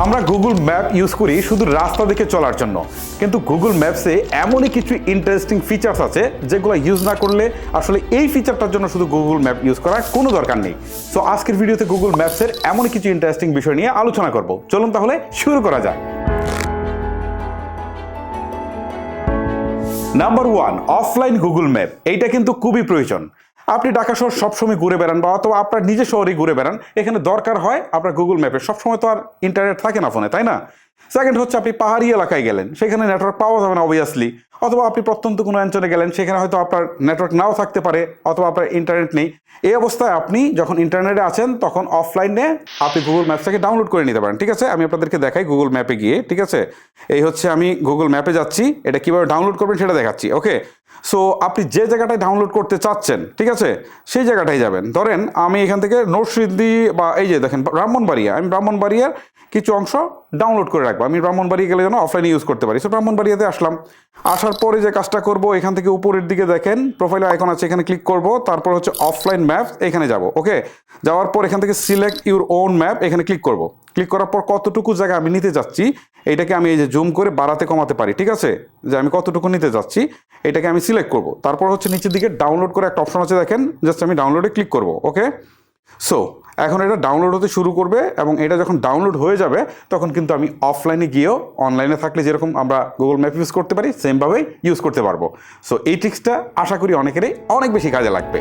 আমরা Google map use করি শুধু রাস্তা দেখে চলার জন্য, কিন্তু গুগল ম্যাপসে এমনই কিছু ইন্টারেস্টিং ফিচার্স আছে যেগুলো ইউজ না করলে আসলে এই ফিচারটার জন্য শুধু গুগল ম্যাপ ইউজ করার কোনো দরকার নেই। সো আজকের ভিডিওতে গুগল ম্যাপসের এমনই কিছু ইন্টারেস্টিং বিষয় নিয়ে আলোচনা করব। চলুন তাহলে শুরু করা যাক। Number 1, offline Google map. এইটা কিন্তু খুবই প্রয়োজন। আপনি ঢাকা শহর সবসময় ঘুরে বেড়ান বা অথবা আপনার নিজের শহরেই ঘুরে বেড়ান, এখানে দরকার হয় আপনার গুগল ম্যাপে। সবসময় তো আর ইন্টারনেট থাকে না ফোনে, তাই না? সেকেন্ড হচ্ছে আপনি পাহাড়ি এলাকায় গেলেন, সেখানে নেটওয়ার্ক পাওয়া যাবে না অবভিয়াসলি। অথবা আপনি প্রত্যন্ত কোনো অঞ্চলে গেলেন, সেখানে হয়তো আপনার নেটওয়ার্ক নাও থাকতে পারে অথবা আপনার ইন্টারনেট নেই। এই অবস্থায় আপনি যখন ইন্টারনেটে আছেন তখন অফলাইনে আপনি গুগল ম্যাপসটাকে ডাউনলোড করে নিতে পারেন। ঠিক আছে, আমি আপনাদেরকে দেখাই গুগল ম্যাপে গিয়ে। ঠিক আছে, এই হচ্ছে আমি গুগল ম্যাপে যাচ্ছি, এটা কিভাবে ডাউনলোড করবেন সেটা দেখাচ্ছি। ওকে, সো আপনি যে জায়গাটায় ডাউনলোড করতে চাচ্ছেন, ঠিক আছে, সেই জায়গাটায় যাবেন। ধরেন আমি এখান থেকে নরসিংদী বা এই যে দেখেন ব্রাহ্মণবাড়িয়া, আমি ব্রাহ্মণবাড়িয়ার কিছু অংশ ডাউনলোড করে রাখবো। আমি ব্রাহ্মণবাড়িয়া গেলে যেন অফলাইনে ইউজ করতে পারি। সো ব্রাহ্মণবাড়িয়াতে আসলাম। আসার পরে যে কাজটা করব, এখান থেকে উপরের দিকে দেখেন প্রোফাইল আইকন আছে, এখানে ক্লিক করব। তারপর হচ্ছে অফলাইন ম্যাপস, এখানে যাব। ওকে, যাওয়ার পর এখান থেকে সিলেক্ট ইউর ওন ম্যাপ, এখানে ক্লিক করব। ক্লিক করার পর কতটুকু জায়গা আমি নিতে যাচ্ছি এটাকে আমি এই যে জুম করে বাড়াতে কমাতে পারি। ঠিক আছে, যে আমি কতটুকু নিতে যাচ্ছি এটাকে আমি সিলেক্ট করব। তারপর হচ্ছে নিচের দিকে ডাউনলোড করে একটা অপশন আছে, দেখেন, জাস্ট আমি ডাউনলোডে ক্লিক করব। ওকে, সো এখন এটা ডাউনলোড হতে শুরু করবে এবং এটা যখন ডাউনলোড হয়ে যাবে তখন কিন্তু আমি অফলাইনে গিয়েও অনলাইনে থাকলে যেরকম আমরা গুগল ম্যাপ ইউজ করতে পারি সেমভাবেই ইউজ করতে পারবো। সো এই ট্রিক্সটা আশা করি অনেকেরই অনেক বেশি কাজে লাগবে।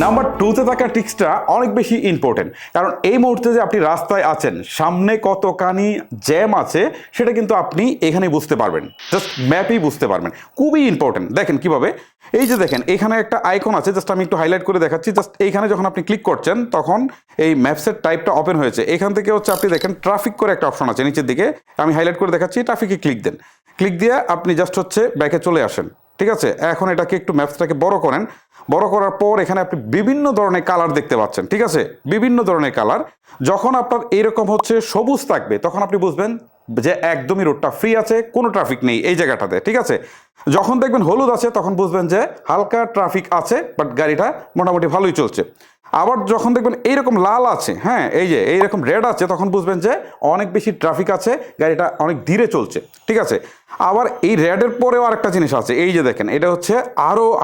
নাম্বার 2তে থাকা ট্রিক্সটা অনেক বেশি ইম্পর্টেন্ট, কারণ এই মুহূর্তে যে আপনি রাস্তায় আছেন, সামনে কতখানি জ্যাম আছে সেটা কিন্তু আপনি এখানে বুঝতে পারবেন, জাস্ট ম্যাপেই বুঝতে পারবেন। খুবই ইম্পর্টেন্ট। দেখেন কিভাবে, এই যে দেখেন এখানে একটা আইকন আছে, জাস্ট আমি একটু হাইলাইট করে দেখাচ্ছি। জাস্ট এইখানে যখন আপনি ক্লিক করছেন তখন এই ম্যাপসের টাইপটা ওপেন হয়েছে। এখান থেকে হচ্ছে আপনি দেখেন ট্রাফিক করে একটা অপশন আছে নিচের দিকে, আমি হাইলাইট করে দেখাচ্ছি। ট্রাফিকে ক্লিক দেন, ক্লিক দিয়ে আপনি জাস্ট হচ্ছে ব্যাকে চলে আসেন। ঠিক আছে, এখন এটাকে একটু ম্যাপসটাকে বড় করেন। বড় করার পর এখানে আপনি বিভিন্ন ধরনের কালার দেখতে পাচ্ছেন। ঠিক আছে, বিভিন্ন ধরনের কালার। যখন আপনার এইরকম হচ্ছে সবুজ থাকবে তখন আপনি বুঝবেন যে একদমই রোডটা ফ্রি আছে, কোনো ট্রাফিক নেই এই জায়গাটাতে। ঠিক আছে, যখন দেখবেন হলুদ আছে তখন বুঝবেন যে হালকা ট্রাফিক আছে, বাট গাড়িটা মোটামুটি ভালোই চলছে। আবার যখন দেখবেন এইরকম লাল আছে, হ্যাঁ এই যে এইরকম রেড আছে, তখন বুঝবেন যে অনেক বেশি ট্রাফিক আছে, গাড়িটা অনেক ধীরে চলছে। ঠিক আছে, আবার এই রেডের পরেও আরেকটা জিনিস আছে, এই যে দেখেন এটা হচ্ছে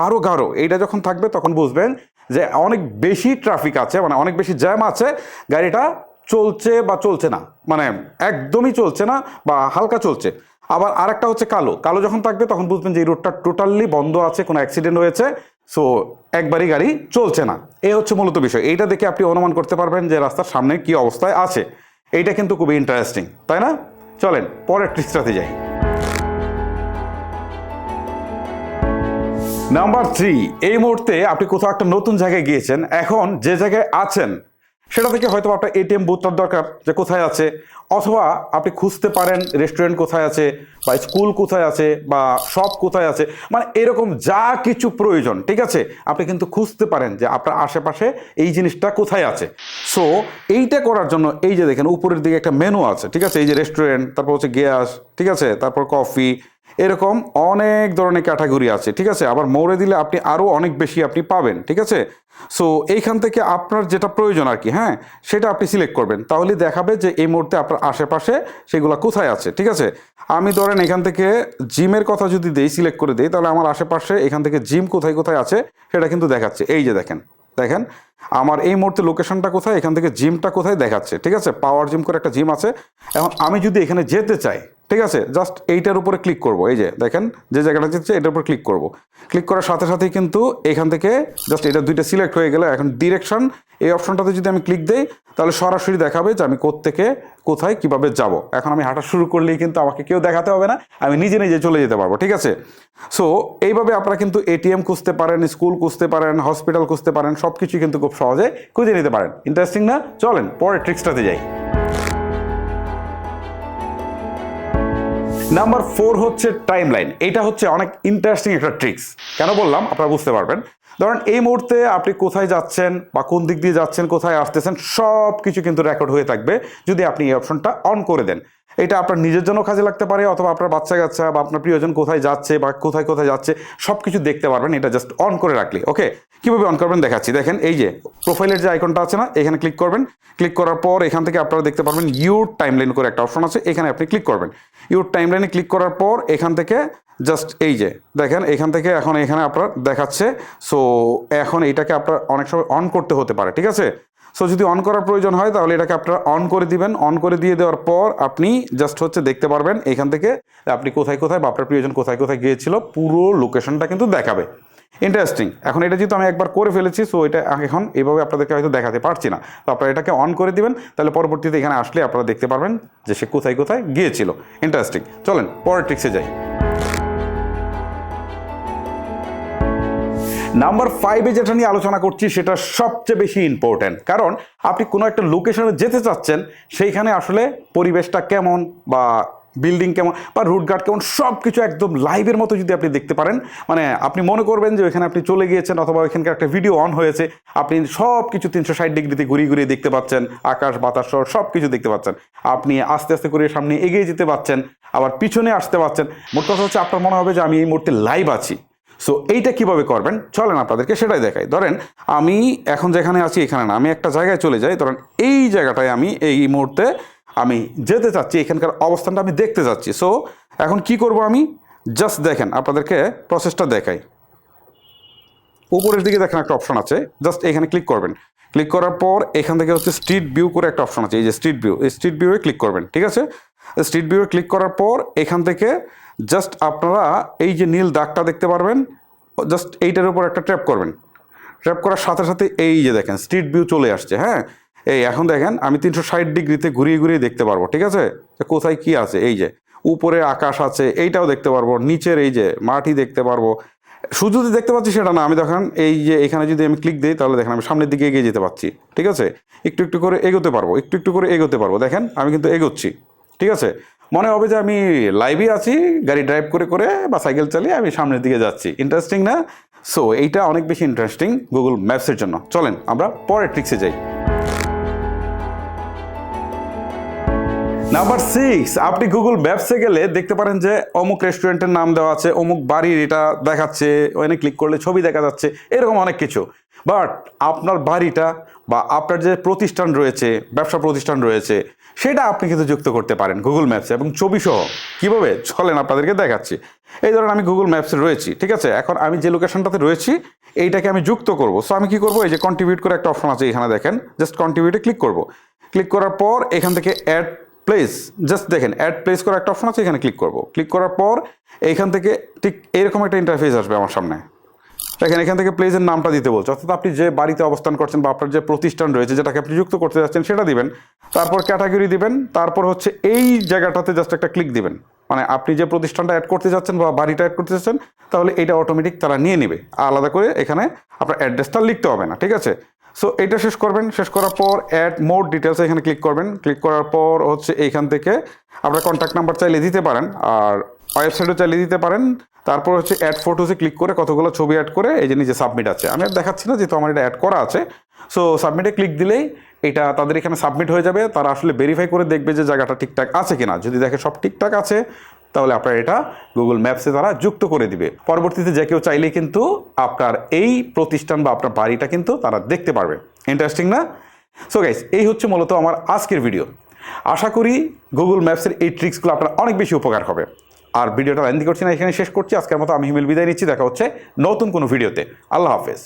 আরো গাঢ়। এইটা যখন থাকবে তখন বুঝবেন যে অনেক বেশি ট্রাফিক আছে, মানে অনেক বেশি জ্যাম আছে, গাড়িটা চলছে বা চলছে না, মানে একদমই চলছে না বা হালকা চলছে। আবার আরেকটা হচ্ছে কালো। কালো যখন থাকবে তখন বুঝবেন যে এই রোডটা টোটালি বন্ধ আছে, কোনো অ্যাক্সিডেন্ট হয়েছে, সো একবারই গাড়ি চলছে না। এই হচ্ছে মূলত বিষয়। এইটা দেখে আপনি অনুমান করতে পারবেন যে রাস্তার সামনে কি অবস্থায় আছে। এইটা কিন্তু খুবই ইন্টারেস্টিং, তাই না? চলেন পরের ট্রিক্সটাতে যাই। নাম্বার 3, এই মুহূর্তে আপনি কোথাও একটা নতুন জায়গায় গিয়েছেন। এখন যে জায়গায় আছেন সেটা থেকে হয়তো আপনার এটিএম বুথটার দরকার, যে কোথায় আছে, অথবা আপনি খুঁজতে পারেন রেস্টুরেন্ট কোথায় আছে বা স্কুল কোথায় আছে বা শপ কোথায় আছে, মানে এরকম যা কিছু প্রয়োজন, ঠিক আছে, আপনি কিন্তু খুঁজতে পারেন যে আপনার আশেপাশে এই জিনিসটা কোথায় আছে। সো এইটা করার জন্য এই যে দেখেন উপরের দিকে একটা মেনু আছে। ঠিক আছে, এই যে রেস্টুরেন্ট, তারপর হচ্ছে গ্যাস, ঠিক আছে, তারপর কফি, এরকম অনেক ধরনের ক্যাটাগরি আছে। ঠিক আছে, আবার মোড়ে দিলে আপনি আরও অনেক বেশি আপনি পাবেন। ঠিক আছে, সো এইখান থেকে আপনার যেটা প্রয়োজন আর কি, হ্যাঁ, সেটা আপনি সিলেক্ট করবেন, তাহলে দেখাবে যে এই মুহূর্তে আপনার আশেপাশে সেগুলো কোথায় আছে। ঠিক আছে, আমি ধরেন এখান থেকে জিমের কথা যদি দেই, সিলেক্ট করে দিই, তাহলে আমার আশেপাশে এখান থেকে জিম কোথায় কোথায় আছে সেটা কিন্তু দেখাচ্ছে। এই যে দেখেন দেখেন আমার এই মুহূর্তে লোকেশনটা কোথায়, এখান থেকে জিমটা কোথায় দেখাচ্ছে। ঠিক আছে, পাওয়ার জিম করে একটা জিম আছে। এখন আমি যদি এখানে যেতে চাই, ঠিক আছে, জাস্ট এইটার উপরে ক্লিক করব। এই যে দেখেন যে জায়গাটা যেতে এটার উপর ক্লিক করব। ক্লিক করার সাথে সাথেই কিন্তু এখান থেকে জাস্ট এটা দুইটা সিলেক্ট হয়ে গেলে এখন ডিরেকশন এই অপশনটাতে যদি আমি ক্লিক দিই তাহলে সরাসরি দেখাবে যে আমি কোত্থেকে কোথায় কিভাবে যাব। এখন আমি হাঁটা শুরু করলেই কিন্তু আমাকে কেউ দেখাতে হবে না, আমি নিজে নিজে চলে যেতে পারবো। ঠিক আছে, সো এইভাবে আপনারা কিন্তু এটিএম খুঁজতে পারেন, স্কুল খুঁজতে পারেন, হসপিটাল খুঁজতে পারেন, সব কিছু কিন্তু খুব সহজে খুঁজে নিতে পারেন। ইন্টারেস্টিং না? চলেন পরের ট্রিক্সটাতে যাই। নাম্বার 4 হচ্ছে টাইমলাইন। এটা হচ্ছে অনেক ইন্টারেস্টিং একটা ট্রিক্স। কেন বললাম আপনারা বুঝতে পারবেন। ধরেন এই মুহূর্তে আপনি কোথায় যাচ্ছেন বা কোন দিক দিয়ে যাচ্ছেন, কোথায় আসতেছেন, সব কিছু কিন্তু রেকর্ড হয়ে থাকবে যদি আপনি এই অপশনটা অন করে দেন। এটা আপনার নিজের জন্য কাজে লাগতে পারে, অথবা আপনার বাচ্চা কাচ্চা বা আপনার প্রিয়জন কোথায় যাচ্ছে বা কোথায় কোথায় যাচ্ছে সব কিছু দেখতে পারবেন এটা জাস্ট অন করে রাখলে। ওকে, কীভাবে অন করবেন দেখাচ্ছি। দেখেন এই যে প্রোফাইলের যে আইকনটা আছে না, এখানে ক্লিক করবেন। ক্লিক করার পর এখান থেকে আপনারা দেখতে পারবেন ইউর টাইমলাইন করে একটা অপশন আছে, এখানে আপনি ক্লিক করবেন। ইউর টাইমলাইনে ক্লিক করার পর এখান থেকে জাস্ট এই যে দেখেন এখান থেকে এখন এখানে আপনার দেখাচ্ছে। সো এখন এইটাকে আপনার অনেক সময় অন করতে হতে পারে, ঠিক আছে। সো যদি অন করার প্রয়োজন হয় তাহলে এটাকে আপনারা অন করে দিবেন। অন করে দিয়ে দেওয়ার পর আপনি জাস্ট হচ্ছে দেখতে পারবেন এখান থেকে আপনি কোথায় কোথায় বা আপনার প্রিয়জন কোথায় কোথায় গিয়েছিল পুরো লোকেশনটা কিন্তু দেখাবে। ইন্টারেস্টিং। এখন এটা যেহেতু আমি একবার করে ফেলেছি, সো এটা এখন এইভাবে আপনাদেরকে হয়তো দেখাতে পারছি না, তো আপনারা এটাকে অন করে দিবেন, তাহলে পরবর্তীতে এখানে আসলে আপনারা দেখতে পারবেন যে সে কোথায় কোথায় গিয়েছিল। ইন্টারেস্টিং। চলেন পরের ট্রিক্সে যাই। নাম্বার 5-এ যেটা নিয়ে আলোচনা করছি সেটা সবচেয়ে বেশি ইম্পর্ট্যান্ট, কারণ আপনি কোনো একটা লোকেশনে যেতে চাচ্ছেন, সেইখানে আসলে পরিবেশটা কেমন বা বিল্ডিং কেমন বা রুটঘাট কেমন সব কিছু একদম লাইভের মতো যদি আপনি দেখতে পারেন, মানে আপনি মনে করবেন যে ওইখানে আপনি চলে গিয়েছেন অথবা ওইখানকার একটা ভিডিও অন হয়েছে, আপনি সব কিছু 360 ডিগ্রিতে ঘুরিয়ে ঘুরিয়ে দেখতে পাচ্ছেন, আকাশ বাতাস সব কিছু দেখতে পাচ্ছেন, আপনি আস্তে আস্তে করে সামনে এগিয়ে যেতে পাচ্ছেন, আবার পিছনে আসতে পাচ্ছেন। মোট কথা হচ্ছে আপনার মনে হবে যে আমি এই মুহূর্তে লাইভ আছি। সো এইটা কিভাবে করবেন চলেন আপনাদেরকে সেটাই দেখাই। ধরেন আমি এখন যেখানে আছি এখানে না, আমি একটা জায়গায় চলে যাই। ধরেন এই জায়গাটায় আমি এই মুহূর্তে আমি যেতে চাচ্ছি, এখানকার অবস্থানটা আমি দেখতে চাচ্ছি। সো এখন কি করব, আমি জাস্ট দেখেন আপনাদেরকে প্রসেসটা দেখাই। উপরের দিকে দেখেন একটা অপশন আছে, জাস্ট এখানে ক্লিক করবেন। ক্লিক করার পর এখান থেকে হচ্ছে স্ট্রিট ভিউ করে একটা অপশন আছে, এই যে স্ট্রিট ভিউ, এই স্ট্রিট ভিউয়ে ক্লিক করবেন, ঠিক আছে। স্ট্রিট ভিউয়ে ক্লিক করার পর এখান থেকে জাস্ট আপনারা এই যে নীল দাগটা দেখতে পারবেন, জাস্ট এইটার উপর একটা ট্র্যাপ করবেন। ট্র্যাপ করার সাথে সাথে এই যে দেখেন স্ট্রিট ভিউ চলে আসছে। হ্যাঁ, এই এখন দেখেন আমি 360 ডিগ্রিতে ঘুরিয়ে ঘুরিয়ে দেখতে পারবো, ঠিক আছে, কোথায় কি আছে। এই যে উপরে আকাশ আছে এইটাও দেখতে পারবো, নিচের এই যে মাটি দেখতে পারবো। শুধু যে দেখতে পাচ্ছি সেটা না, আমি দেখেন এই যে এখানে যদি আমি ক্লিক দিই তাহলে দেখেন আমি সামনের দিকে এগিয়ে যেতে পারছি, ঠিক আছে। একটু একটু করে এগোতে পারবো, একটু একটু করে এগোতে পারবো। দেখেন আমি কিন্তু এগোচ্ছি, ঠিক আছে। মনে হবে যে আমি লাইভে আছি, গাড়ি ড্রাইভ করে করে বা সাইকেল চালিয়ে আমি সামনের দিকে যাচ্ছি। ইন্টারেস্টিং না? সো এইটা অনেক বেশি ইন্টারেস্টিং গুগল ম্যাপসের জন্য। চলেন আমরা পরের ট্রিক্সে যাই। নাম্বার 6, আপনি গুগল ম্যাপসে গেলে দেখতে পারেন যে অমুক রেস্টুরেন্টের নাম দেওয়া আছে, অমুক বাড়ির এটা দেখাচ্ছে, ওখানে ক্লিক করলে ছবি দেখা যাচ্ছে, এরকম অনেক কিছু। বাট আপনার বাড়িটা বা আপনার যে প্রতিষ্ঠান রয়েছে, ব্যবসা প্রতিষ্ঠান রয়েছে, সেটা আপনি কিন্তু যুক্ত করতে পারেন গুগল ম্যাপসে এবং ছবি সহ। কীভাবে চলেন আপনাদেরকে দেখাচ্ছি। এই ধরেন আমি গুগল ম্যাপসে রয়েছি, ঠিক আছে। এখন আমি যে লোকেশনটাতে রয়েছি এইটাকে আমি যুক্ত করব। সো আমি কি করব, এই যে কন্ট্রিবিউট করে একটা অপশন আছে এখানে দেখেন, জাস্ট কন্ট্রিবিউটে ক্লিক করব। ক্লিক করার পর এখান থেকে অ্যাড প্লেস, জাস্ট দেখেন অ্যাড প্লেস করার একটা অপশন আছে, এখানে ক্লিক করব। ক্লিক করার পর এইখান থেকে ঠিক এরকম একটা ইন্টারফেস আসবে আমার সামনে। দেখেন এখান থেকে প্লেসের নামটা দিতে বলছে, অর্থাৎ আপনি যে বাড়িতে অবস্থান করছেন বা আপনার যে প্রতিষ্ঠান রয়েছে যেটাকে আপনি যুক্ত করতে যাচ্ছেন সেটা দিবেন। তারপর ক্যাটাগরি দিবেন, তারপর হচ্ছে এই জায়গাটাতে জাস্ট একটা ক্লিক দিবেন। মানে আপনি যে প্রতিষ্ঠানটা অ্যাড করতে যাচ্ছেন বা বাড়িটা অ্যাড করতে যাচ্ছেন, তাহলে এটা অটোমেটিক তারা নিয়ে নেবে, আলাদা করে এখানে আপনার অ্যাড্রেসটা লিখতে হবে না, ঠিক আছে। সো এটা শেষ করবেন। শেষ করার পর অ্যাড মোর ডিটেলস এখানে ক্লিক করবেন। ক্লিক করার পর হচ্ছে এইখান থেকে আপনার কন্ট্যাক্ট নাম্বার চাইলে দিতে পারেন, আর ওয়েবসাইটও চাইলে দিতে পারেন। তারপর হচ্ছে অ্যাড ফটোসে ক্লিক করে কতগুলো ছবি অ্যাড করে এই যে নিচে সাবমিট আছে, আমি আর দেখাচ্ছি না যেহেতু আমার এটা অ্যাড করা আছে। সো সাবমিটে ক্লিক দিলেই এটা তাদের এখানে সাবমিট হয়ে যাবে। তারা আসলে ভেরিফাই করে দেখবে যে জায়গাটা ঠিকঠাক আছে কিনা। যদি দেখে সব ঠিকঠাক আছে তাহলে আপনার এটা গুগল ম্যাপসে তারা যুক্ত করে দিবে। পরবর্তীতে যে কেউ চাইলেই কিন্তু আপনার এই প্রতিষ্ঠান বা আপনার বাড়িটা কিন্তু তারা দেখতে পারবে। ইন্টারেস্টিং না? সো গাইস, এই হচ্ছে মূলত আমার আজকের ভিডিও। আশা করি গুগল ম্যাপসের এই ট্রিক্সগুলো আপনার অনেক বেশি উপকার হবে। আর ভিডিওটা লেন্দি করছি না, এখানে শেষ করছি। আজকের মতো আমি হিমেল বিদায় নিচ্ছি। দেখা হচ্ছে নতুন কোনো ভিডিওতে। আল্লাহ হাফেজ।